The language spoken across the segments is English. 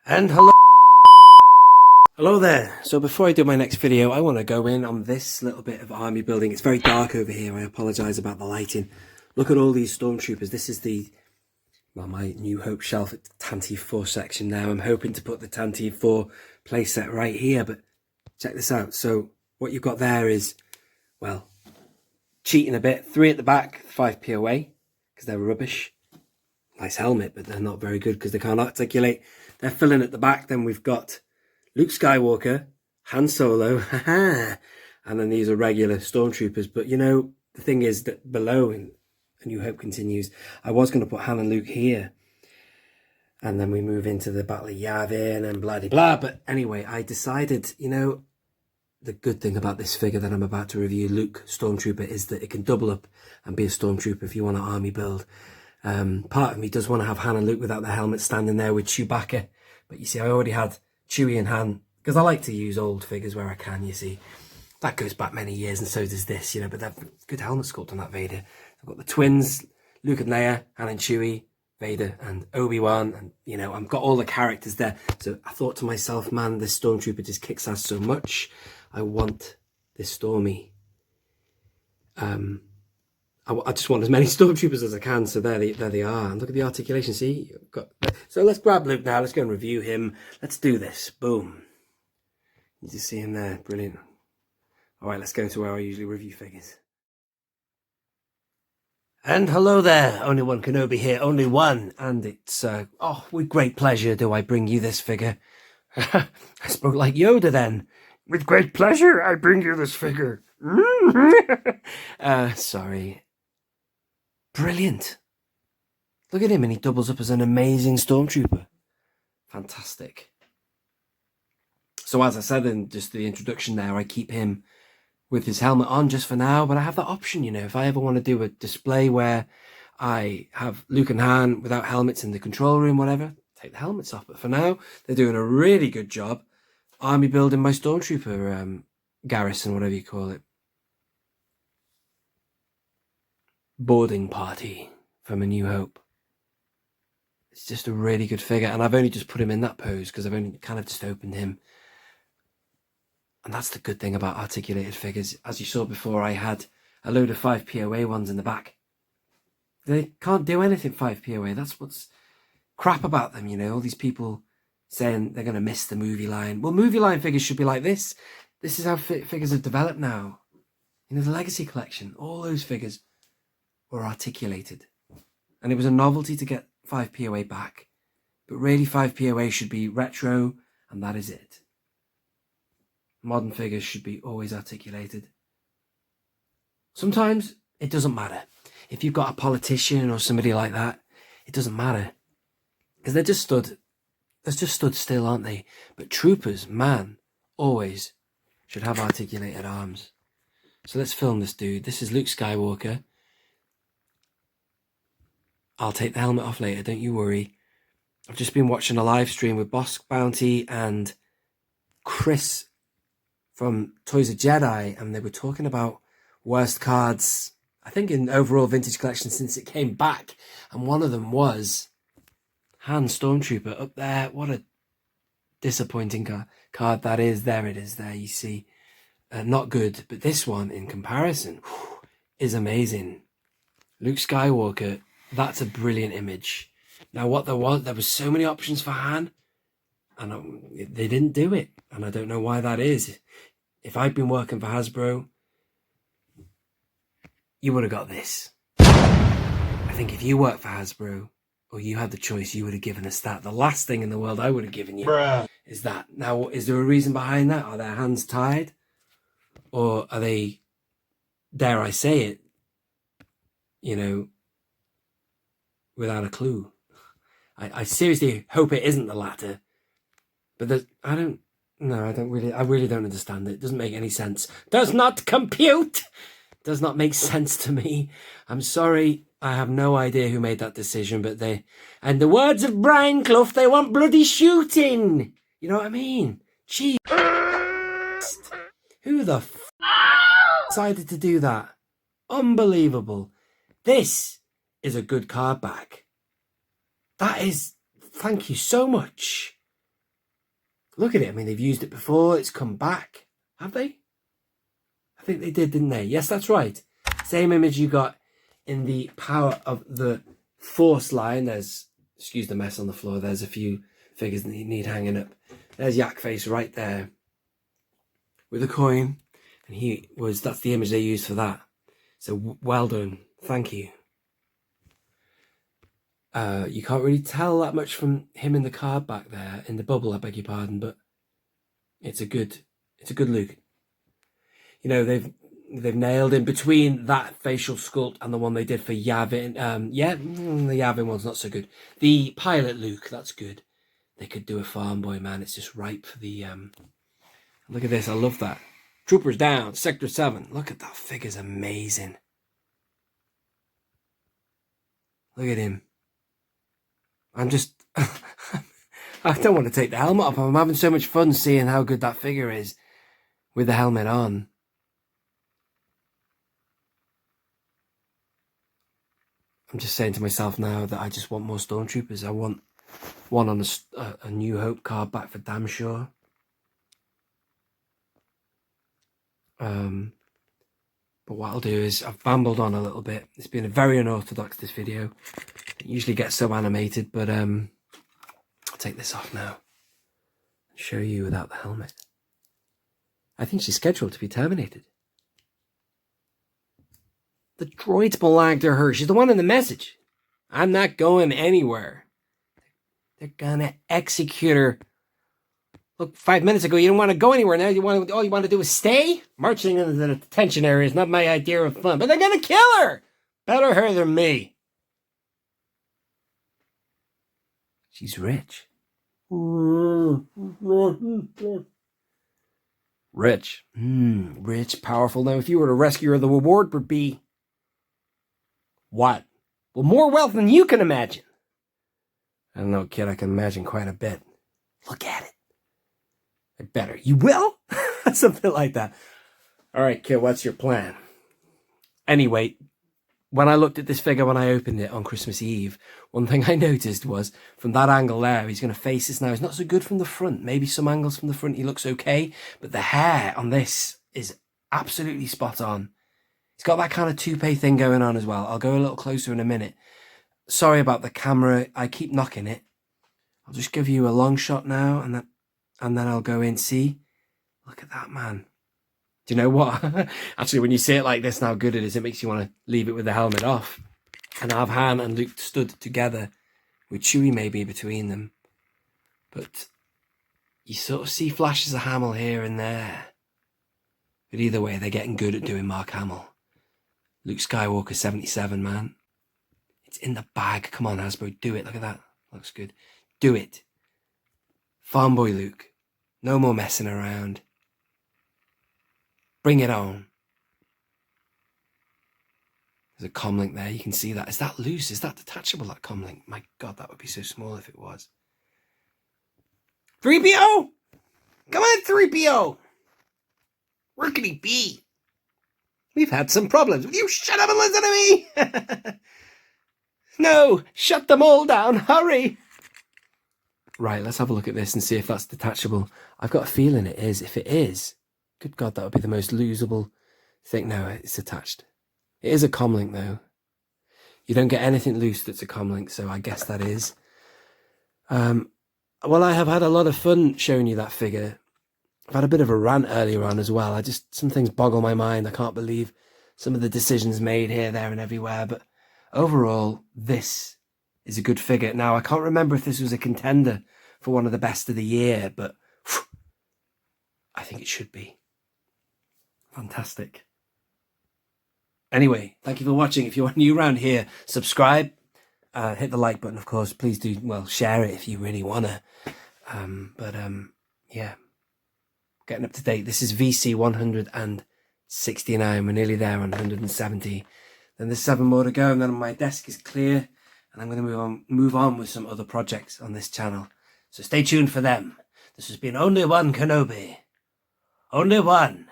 And hello there. So before I do my next video, I want to go in on this little bit of army building. It's very dark over here. I apologise about the lighting. Look at all these stormtroopers. This is my New Hope shelf at Tantive 4 section now. I'm hoping to put the Tantive 4 playset right here, but check this out. So what you've got there is, well, cheating a bit. 3 at the back, 5p away, because they're rubbish. Nice helmet, but they're not very good because they can't articulate. They're filling at the back. Then we've got Luke Skywalker, Han Solo, and then these are regular stormtroopers. But you know, the thing is that below in A New Hope Continues, I was going to put Han and Luke here. And then we move into the Battle of Yavin and blah, blah, blah. But anyway, I decided, you know, the good thing about this figure that I'm about to review, Luke Stormtrooper, is that it can double up and be a stormtrooper if you want an army build. Part of me does want to have Han and Luke without the helmet standing there with Chewbacca. But you see, I already had Chewie and Han, because I like to use old figures where I can, you see. That goes back many years, and so does this, you know, but they've good helmet sculpt on that Vader. I've got the twins, Luke and Leia, Han and Chewie, Vader and Obi-Wan, and, you know, I've got all the characters there. So I thought to myself, man, this Stormtrooper just kicks ass so much. I want this Stormie. I just want as many stormtroopers as I can, so there they are. And look at the articulation, see? So let's grab Luke now, let's go and review him. Let's do this, boom. You just see him there, brilliant. All right, let's go to where I usually review figures. And hello there, only one Kenobi here, only one. And it's, with great pleasure do I bring you this figure. I spoke like Yoda then. With great pleasure, I bring you this figure. Sorry. Brilliant. Look at him, and he doubles up as an amazing stormtrooper. Fantastic. So as I said in just the introduction there, I keep him with his helmet on just for now, but I have that option, you know, if I ever want to do a display where I have Luke and Han without helmets in the control room, whatever, take the helmets off. But for now, they're doing a really good job army building my stormtrooper garrison, whatever you call it. Boarding party from A New Hope. It's just a really good figure, and I've only just put him in that pose because I've only kind of just opened him. And that's the good thing about articulated figures. As you saw before, I had a load of 5POA ones in the back. They can't do anything 5POA. That's what's crap about them, you know. All these people saying they're going to miss the movie line. Well, movie line figures should be like this. This is how figures are developed now. You know, the Legacy Collection, all those figures were articulated. And it was a novelty to get 5POA back. But really 5POA should be retro, and that is it. Modern figures should be always articulated. Sometimes it doesn't matter. If you've got a politician or somebody like that, it doesn't matter. Because they're just stood still, aren't they? But troopers, man, always should have articulated arms. So let's film this dude. This is Luke Skywalker. I'll take the helmet off later, don't you worry. I've just been watching a live stream with Boss Bounty and Chris from Toys of Jedi, and they were talking about worst cards, I think in overall vintage collection since it came back, and one of them was Han Stormtrooper up there. What a disappointing card that is. There it is, there you see. Not good, but this one in comparison is amazing. Luke Skywalker, that's a brilliant image. Now what there was so many options for Han, and they didn't do it, and I don't know why that is. If I'd been working for Hasbro, you would have got this. I think if you worked for Hasbro, or you had the choice, you would have given us that. The last thing in the world I would have given you is that. Now, is there a reason behind that? Are their hands tied? Or are they, dare I say it, you know, without a clue? I seriously hope it isn't the latter. But I really don't understand it. It doesn't make any sense. Does not compute! Does not make sense to me. I'm sorry. I have no idea who made that decision, but and the words of Brian Clough, they want bloody shooting. You know what I mean? Gee. Who the decided to do that? Unbelievable. This is a good card back. That is, thank you so much. Look at it. I mean, they've used it before. It's come back. Have they? I think they did, didn't they? Yes, that's right. Same image you got in the Power of the Force line. There's, excuse the mess on the floor. There's a few figures that you need hanging up. There's Yak Face right there with a coin. And that's the image they used for that. So well done. Thank you. You can't really tell that much from him in the card back there, in the bubble, I beg your pardon, but it's a good look. You know, they've nailed in between that facial sculpt and the one they did for Yavin. The Yavin one's not so good. The pilot Luke, that's good. They could do a farm boy, man. It's just ripe for the look at this, I love that. Troopers down, Sector 7. Look at that figure's amazing. Look at him. I'm just I don't want to take the helmet off. I'm having so much fun seeing how good that figure is with the helmet on. I'm just saying to myself now that I just want more Stormtroopers. I want one on a New Hope card back for damn sure. But what I'll do is, I've bambled on a little bit. It's been a very unorthodox, this video. It usually gets so animated, but I'll take this off now and show you without the helmet. I think she's scheduled to be terminated. The droids belong to her. She's the one in the message. I'm not going anywhere. They're gonna execute her. Look, 5 minutes ago, you didn't want to go anywhere. Now all you want to do is stay? Marching into the detention area is not my idea of fun. But they're going to kill her! Better her than me. She's rich. Rich. Rich, powerful. Now, if you were to rescue her, the reward would be... what? Well, more wealth than you can imagine. I don't know, kid. I can imagine quite a bit. Look at it. I better. You will? Something like that. All right, kid, what's your plan? Anyway, when I looked at this figure, when I opened it on Christmas Eve, one thing I noticed was, from that angle there, he's going to face us now. He's not so good from the front. Maybe some angles from the front he looks okay, but the hair on this is absolutely spot on. He's got that kind of toupee thing going on as well. I'll go a little closer in a minute. Sorry about the camera. I keep knocking it. I'll just give you a long shot now, and then I'll go in. See? Look at that, man. Do you know what? Actually, when you see it like this and how good it is, it makes you want to leave it with the helmet off. And have Han and Luke stood together with Chewie maybe between them. But you sort of see flashes of Hamill here and there. But either way, they're getting good at doing Mark Hamill. Luke Skywalker 77, man. It's in the bag. Come on, Hasbro, do it. Look at that. Looks good. Do it. Farm boy Luke. No more messing around. Bring it on. There's a comlink there. You can see that. Is that loose? Is that detachable, that comlink? My God, that would be so small if it was. 3PO! Come on, 3PO! Where could he be? We've had some problems. Will you shut up and listen to me? No, shut them all down. Hurry. Right, let's have a look at this and see if that's detachable. I've got a feeling it is. If it is, good God, that would be the most losable thing. No, it's attached. It is a comlink, though. You don't get anything loose that's a comlink, so I guess that is. Well, I have had a lot of fun showing you that figure. I've had a bit of a rant earlier on as well. Some things boggle my mind. I can't believe some of the decisions made here, there, and everywhere. But overall, this is a good figure. Now, I can't remember if this was a contender for one of the best of the year, but I think it should be. Fantastic. Anyway, thank you for watching. If you're new around here, subscribe, hit the like button, of course. Please do, well, share it if you really want to. Yeah, getting up to date. This is VC169. We're nearly there on 170. Then there's 7 more to go, and then my desk is clear, and I'm going to move on with some other projects on this channel. So stay tuned for them. This has been Only One Kenobi. Only one.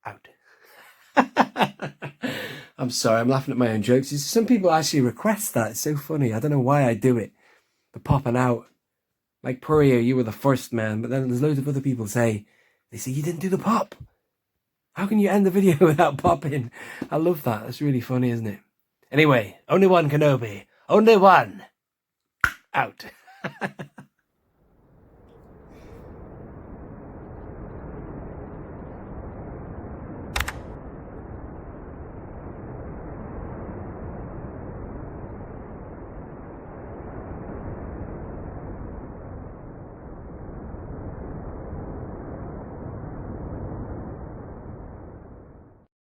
Out. I'm sorry, I'm laughing at my own jokes. Some people actually request that. It's so funny. I don't know why I do it. The popping out. Like, Purio, you were the first, man. But then there's loads of other people they say, you didn't do the pop. How can you end the video without popping? I love that. That's really funny, isn't it? Anyway, only one Kenobi. Only one. Out.